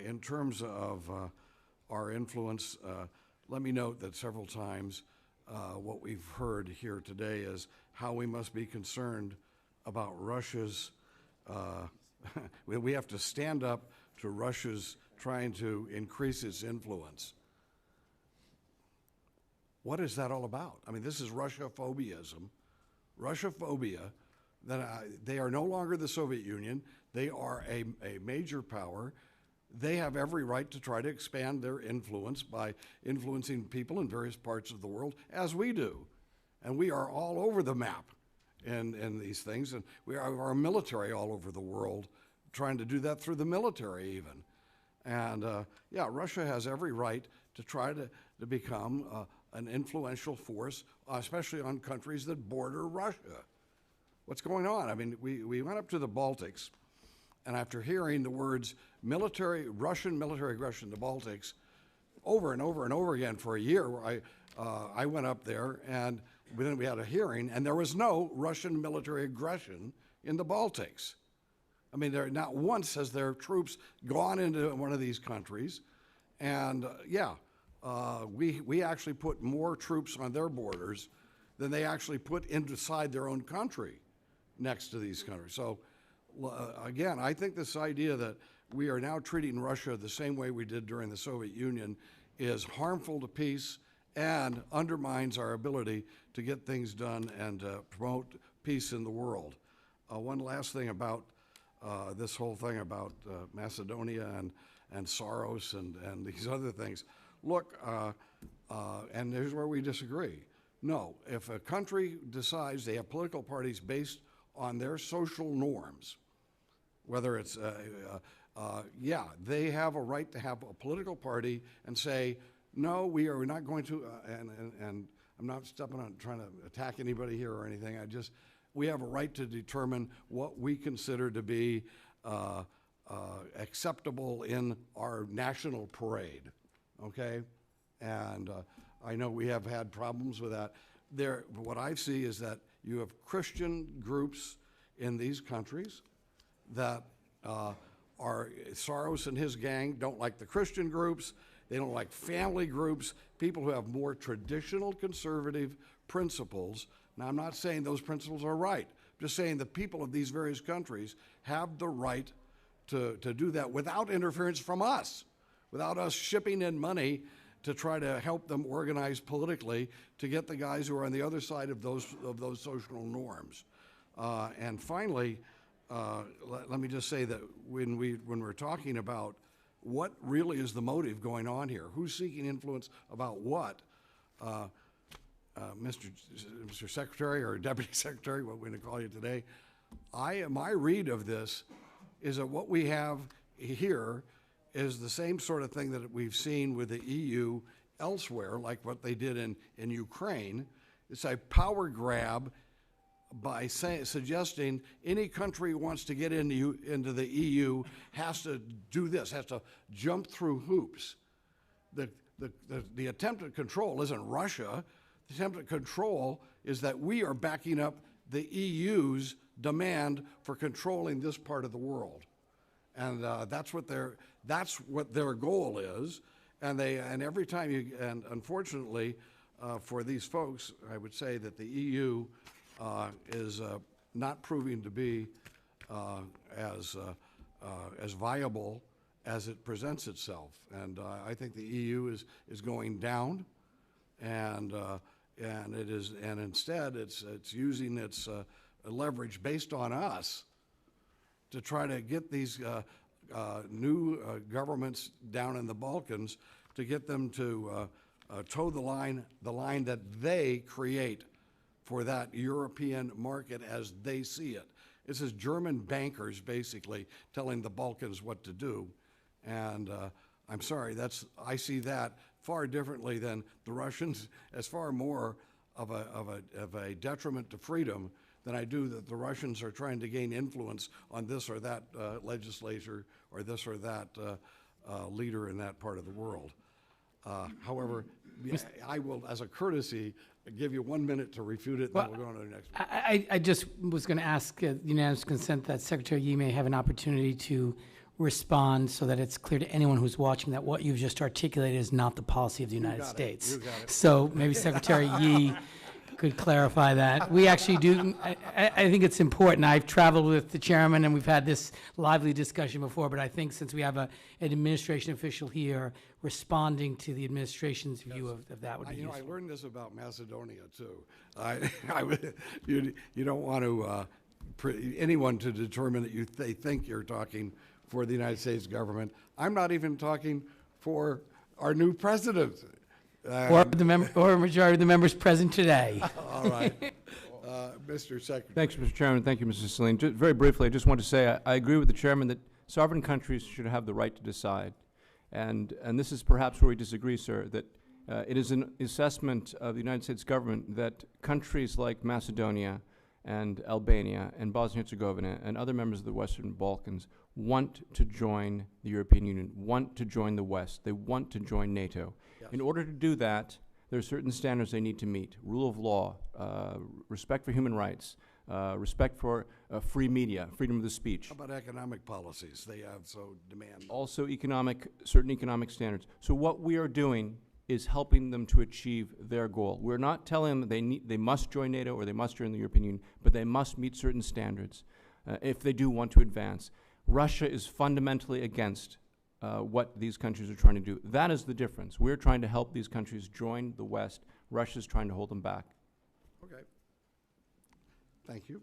In terms of our influence, let me note that several times what we've heard here today is how we must be concerned about Russia's, we have to stand up to Russia's trying to increase its influence. What is that all about? I mean, this is Russia-phobiaism. Russia-phobia, that they are no longer the Soviet Union. They are a major power. They have every right to try to expand their influence by influencing people in various parts of the world, as we do. And we are all over the map in these things, and we are our military all over the world, trying to do that through the military even. And yeah, Russia has every right to try to become an influential force, especially on countries that border Russia. What's going on? I mean, we went up to the Baltics, and after hearing the words Russian military aggression in the Baltics over and over and over again for a year, I went up there, and then we had a hearing, and there was no Russian military aggression in the Baltics. I mean, not once has their troops gone into one of these countries, and yeah, we actually put more troops on their borders than they actually put inside their own country next to these countries. So again, I think this idea that we are now treating Russia the same way we did during the Soviet Union is harmful to peace and undermines our ability to get things done and promote peace in the world. One last thing about this whole thing about Macedonia and Soros and these other things. Look, and here's where we disagree. No, if a country decides they have political parties based on their social norms, whether it's, yeah, they have a right to have a political party and say, no, we are not going to, and I'm not stepping on trying to attack anybody here or anything. We have a right to determine what we consider to be acceptable in our national parade, okay? And I know we have had problems with that. What I see is that you have Christian groups in these countries that Soros and his gang don't like the Christian groups. They don't like family groups, people who have more traditional conservative principles. Now, I'm not saying those principles are right. I'm just saying the people of these various countries have the right to do that without interference from us, without us shipping in money to try to help them organize politically to get the guys who are on the other side of those social norms. And finally, let me just say that when we're talking about what really is the motive going on here, who's seeking influence about what, Mr. Secretary or Deputy Secretary, what we're going to call you today, my read of this is that what we have here is the same sort of thing that we've seen with the EU elsewhere, like what they did in Ukraine. It's a power grab by suggesting any country who wants to get into the EU has to do this, has to jump through hoops. The attempt at control isn't Russia. The attempt at control is that we are backing up the EU's demand for controlling this part of the world. And that's what their goal is. And every time and unfortunately for these folks, I would say that the EU is not proving to be as viable as it presents itself. And I think the EU is going down, and instead it's using its leverage based on us to try to get these new governments down in the Balkans, to get them to toe the line that they create for that European market as they see it. This is German bankers basically telling the Balkans what to do. And I'm sorry, I see that far differently than the Russians, as far more of a detriment to freedom than I do that the Russians are trying to gain influence on this or that legislature or this or that leader in that part of the world. However, I will, as a courtesy, give you 1 minute to refute it, and then we'll go on to the next one. I just was going to ask unanimous consent that Secretary Yi may have an opportunity to respond so that it's clear to anyone who's watching that what you've just articulated is not the policy of the United States. You got it. So maybe Secretary Yi could clarify that. We actually do, I think it's important. I've traveled with the chairman and we've had this lively discussion before, but I think since we have an administration official here, responding to the administration's view of that would be useful. I learned this about Macedonia too. You don't want to, anyone to determine that they think you're talking for the United States government. I'm not even talking for our new president. Or a majority of the members present today. All right. Mr. Secretary. Thanks, Mr. Chairman. Thank you, Mr. Celine. Just very briefly, I just want to say I agree with the chairman that sovereign countries should have the right to decide. And this is perhaps where we disagree, sir, that it is an assessment of the United States government that countries like Macedonia and Albania and Bosnia-Herzegovina and other members of the Western Balkans want to join the European Union, want to join the West. They want to join NATO. Yes. In order to do that, there are certain standards they need to meet. Rule of law, respect for human rights, respect for free media, freedom of the speech. How about economic policies they have so demand? Also certain economic standards. So what we are doing is helping them to achieve their goal. We're not telling them they must join NATO or they must join the European Union, but they must meet certain standards if they do want to advance. Russia is fundamentally against what these countries are trying to do. That is the difference. We're trying to help these countries join the West. Russia's trying to hold them back. Okay. Thank you.